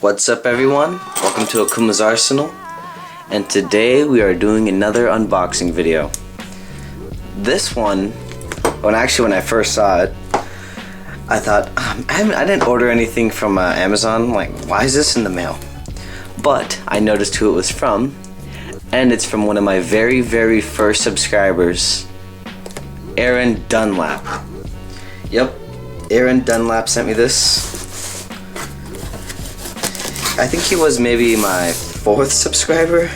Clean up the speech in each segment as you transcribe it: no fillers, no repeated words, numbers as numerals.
What's up everyone? Welcome to Akuma's Arsenal, and today we are doing another unboxing video. This one, when I first saw it, I thought, I didn't order anything from Amazon, like why is this in the mail? But I noticed who it was from, and it's from one of my very first subscribers, Aron Dunlap. Yep, Aron Dunlap sent me this. I think he was maybe my 4th subscriber.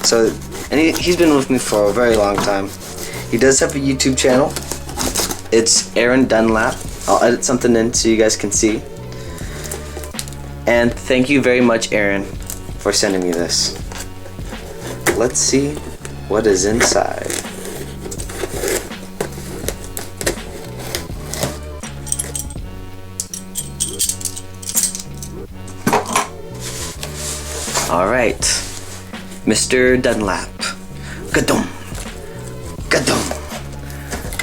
So, and he's been with me for a very long time. He does have a YouTube channel. It's Aron Dunlap. I'll edit something in so you guys can see. And thank you very much, Aron, for sending me this. Let's see what is inside. Alright, Mr. Dunlap. Gadum. Gadum.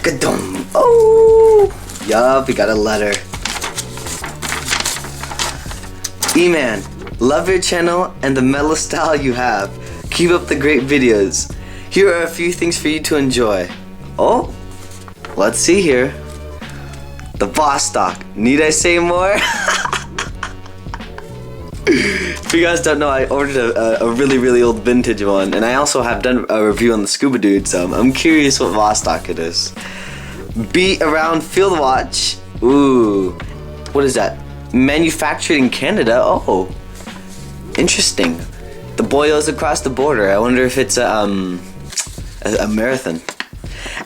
Gadum. Oh! Yup, we got a letter. E-Man, love your channel and the mellow style you have. Keep up the great videos. Here are a few things for you to enjoy. Oh, let's see here. The Vostok. Need I say more? If you guys don't know, I ordered a really old vintage one, and I also have done a review on the Scuba Dude, so I'm curious what Vostok it is. Be Around Field Watch. Ooh, what is that? Manufactured in Canada. Oh, interesting. The boyos across the border. I wonder if it's a marathon.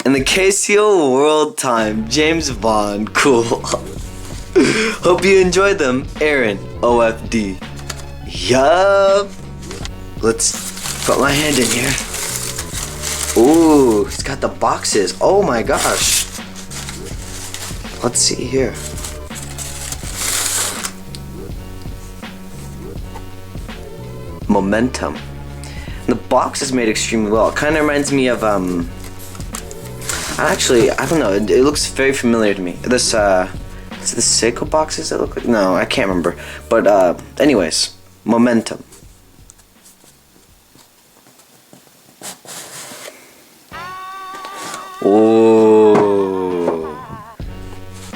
And the Casio World Time. James Bond. Cool. Hope you enjoyed them. Aron, OFD. Yup. Let's put my hand in here. Ooh, he's got the boxes. Oh my gosh. Let's see here. Momentum. The box is made extremely well. It kind of reminds me of actually, I don't know. It looks very familiar to me. This is it the Seiko boxes that look like? No, I can't remember. But anyways, Momentum. Oh,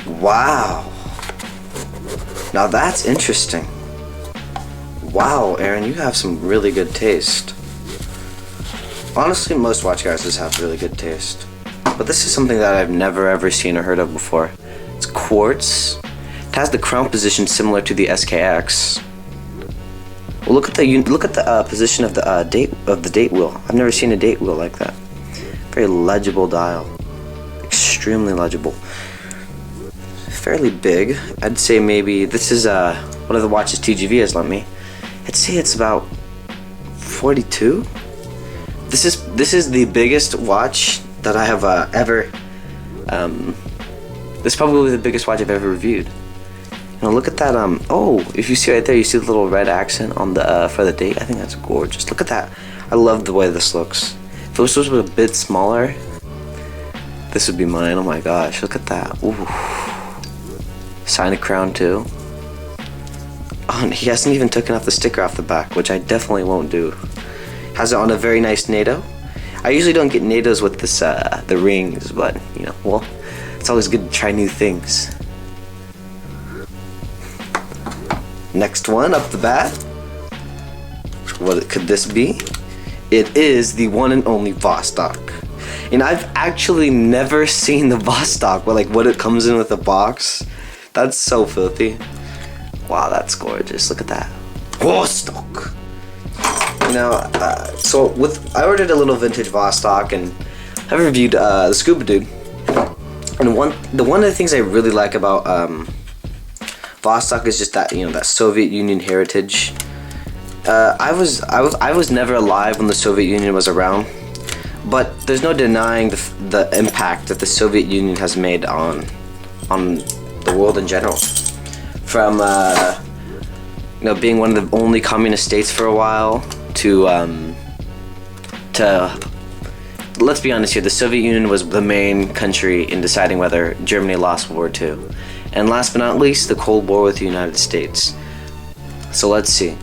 wow. Now that's interesting. Wow, Aron, you have some really good taste. Honestly, most watch guys have really good taste. But this is something that I've never ever seen or heard of before. It's quartz. It has the crown position similar to the SKX. Well, look at the position of the date wheel. I've never seen a date wheel like that. Very legible dial. Extremely legible. Fairly big. I'd say maybe this is one of the watches TGV has lent me. I'd say it's about 42. This is the biggest watch that I have ever. This is probably the biggest watch I've ever reviewed. Now look at that. Oh, if you see right there, you see the little red accent on the for the date. I think that's gorgeous. Look at that. I love the way this looks. If it was a bit smaller, this would be mine. Oh my gosh, look at that. Ooh. Sign a crown too. Oh, and he hasn't even taken off the sticker off the back, which I definitely won't do. Has it on a very nice NATO. I usually don't get NATOs with this the rings, but you know, well, it's always good to try new things. Next one up the bat. What could this be? It is the one and only Vostok. And I've actually never seen the Vostok, but like what it comes in with the box. That's so filthy. Wow, that's gorgeous. Look at that. Vostok. You know, so I ordered a little vintage Vostok, and I reviewed the Scuba Dude. And one of the things I really like about Vostok is just that, you know, that Soviet Union heritage. I was never alive when the Soviet Union was around, but there's no denying the impact that the Soviet Union has made on the world in general. From you know, being one of the only communist states for a while to let's be honest here, the Soviet Union was the main country in deciding whether Germany lost World War II. And last but not least, the Cold War with the United States. So let's see.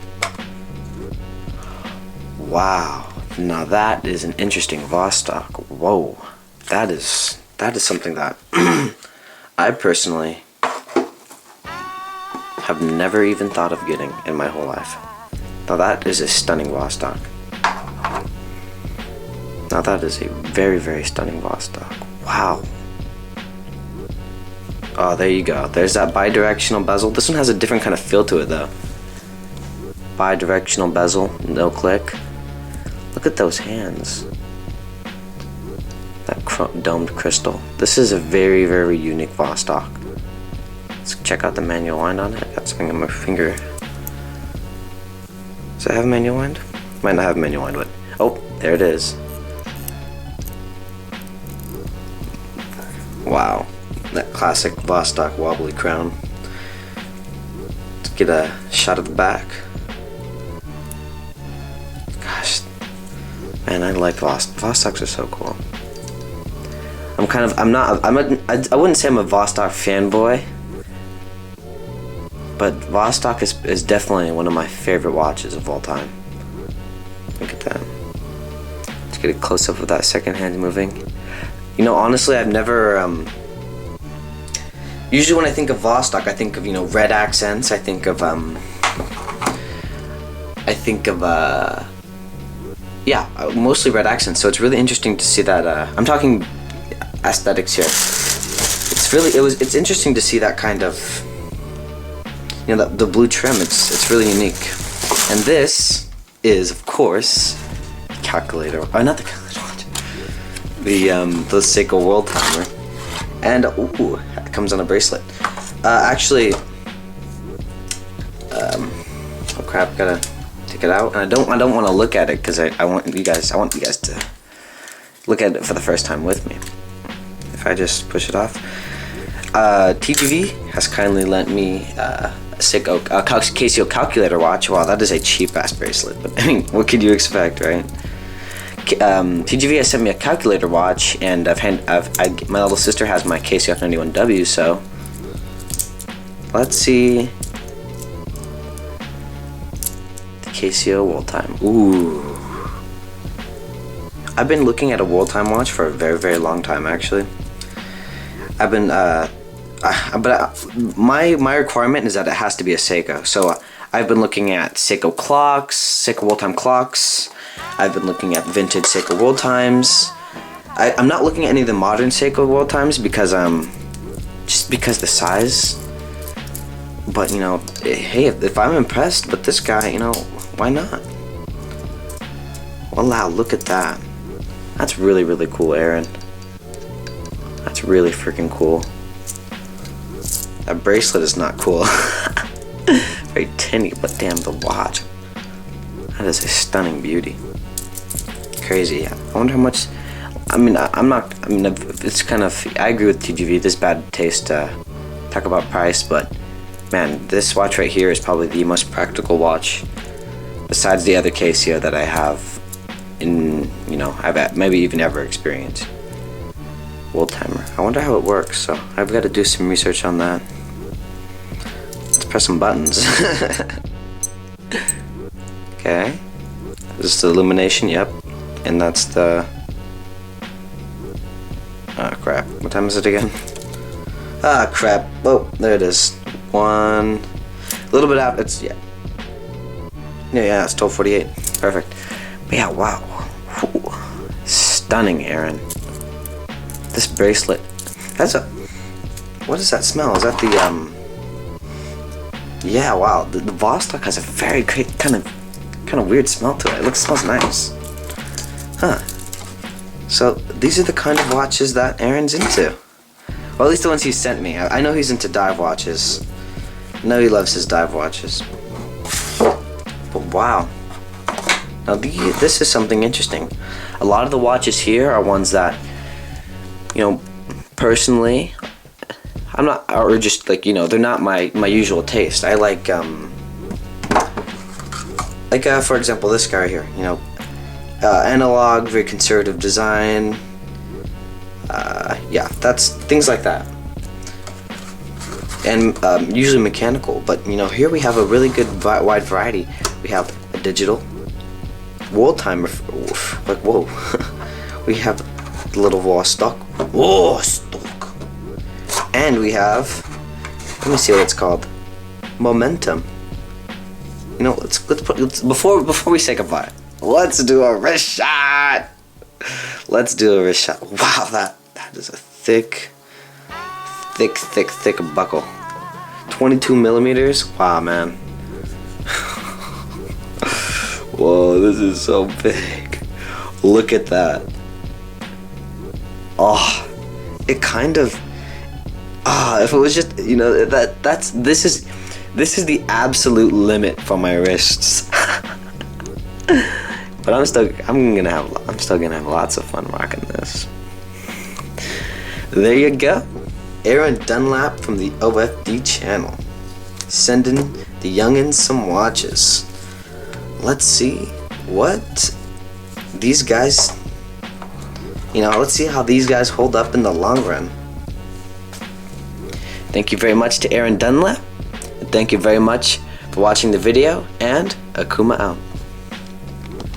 Wow, now that is an interesting Vostok. Whoa, that is something that I personally have never even thought of getting in my whole life. Now that is a stunning Vostok. Now that is a very, very stunning Vostok. Wow. Oh, there you go. There's that bidirectional bezel. This one has a different kind of feel to it though. Bidirectional bezel, no click. Look at those hands. That domed crystal. This is a very, very unique Vostok. Let's check out the manual wind on it. I got something on my finger. Does it have manual wind? Might not have manual wind, but oh, there it is. Wow, that classic Vostok wobbly crown. Let's get a shot of the back. Gosh, man, I like Vostoks are so cool. I wouldn't say I'm a Vostok fanboy, but Vostok is definitely one of my favorite watches of all time. Look at that. Let's get a close up of that second hand moving. You know, honestly, I've never, usually when I think of Vostok, I think of, you know, red accents, I think of, yeah, mostly red accents, so it's really interesting to see that, I'm talking aesthetics here. It's interesting to see that kind of, you know, the blue trim, it's really unique. And this is, of course, calculator, not the calculator watch, the Seiko World Timer, and ooh, it comes on a bracelet. Actually, oh crap, gotta take it out, and I don't want to look at it because I want you guys to look at it for the first time with me. If I just push it off, TGV has kindly lent me a Seiko Casio calculator watch. Wow, that is a cheap ass bracelet, but I mean, what could you expect, right? TGV has sent me a calculator watch, and my little sister has my Casio F91W, so let's see the Casio World Time. Ooh, I've been looking at a World Time watch for a very, very long time, actually. I've been, my requirement is that it has to be a Seiko, so I've been looking at Seiko clocks, Seiko World Time clocks. I've been looking at vintage Seiko World Times. I'm not looking at any of the modern Seiko World Times because just because the size. But you know, hey, if I'm impressed with this guy, you know, why not? Wow, look at that. That's really, really cool, Aaron. That's really freaking cool. That bracelet is not cool. Very tinny, but damn, the watch. That is a stunning beauty. Crazy. I wonder how much. I mean, it's kind of. I agree with TGV. This bad taste to talk about price, but man, this watch right here is probably the most practical watch besides the other Casio that I have in, you know, I've maybe even ever experienced. World Timer. I wonder how it works, so I've got to do some research on that. Let's press some buttons. Okay. This is the illumination, yep. And that's the... Ah, crap. What time is it again? Ah, crap. Oh, there it is. A little bit out. It's, yeah. Yeah, it's 12:48. Perfect. But yeah, wow. Ooh. Stunning, Aaron. This bracelet. That's a... What does that smell? Is that the, Yeah, wow. The Vostok has a very great kind of weird smell to it. It smells nice. Huh. So, these are the kind of watches that Aaron's into. Well, at least the ones he sent me. I know he's into dive watches. I know he loves his dive watches. But wow. Now, this is something interesting. A lot of the watches here are ones that, you know, personally, I'm not, or just like, you know, they're not my usual taste. I like, for example, this guy right here, you know, analog, very conservative design, yeah, that's things like that. and usually mechanical. But you know, here we have a really good wide variety. We have a digital, world timer. Like whoa, we have the little Vostok, and we have. Let me see what it's called. Momentum. You know, let's before we say goodbye, let's do a wrist shot. Let's do a wrist shot. Wow, that is a thick buckle. 22 millimeters. Wow, man. Whoa, this is so big. Look at that. Oh, it kind of. If it was just, you know, this is the absolute limit for my wrists. But I'm still gonna have lots of fun rocking this. There you go, Aron Dunlap from the OFD channel, sending the youngins some watches. Let's see what these guys, you know, let's see how these guys hold up in the long run. Thank you very much to Aron Dunlap. Thank you very much for watching the video, and Akuma out.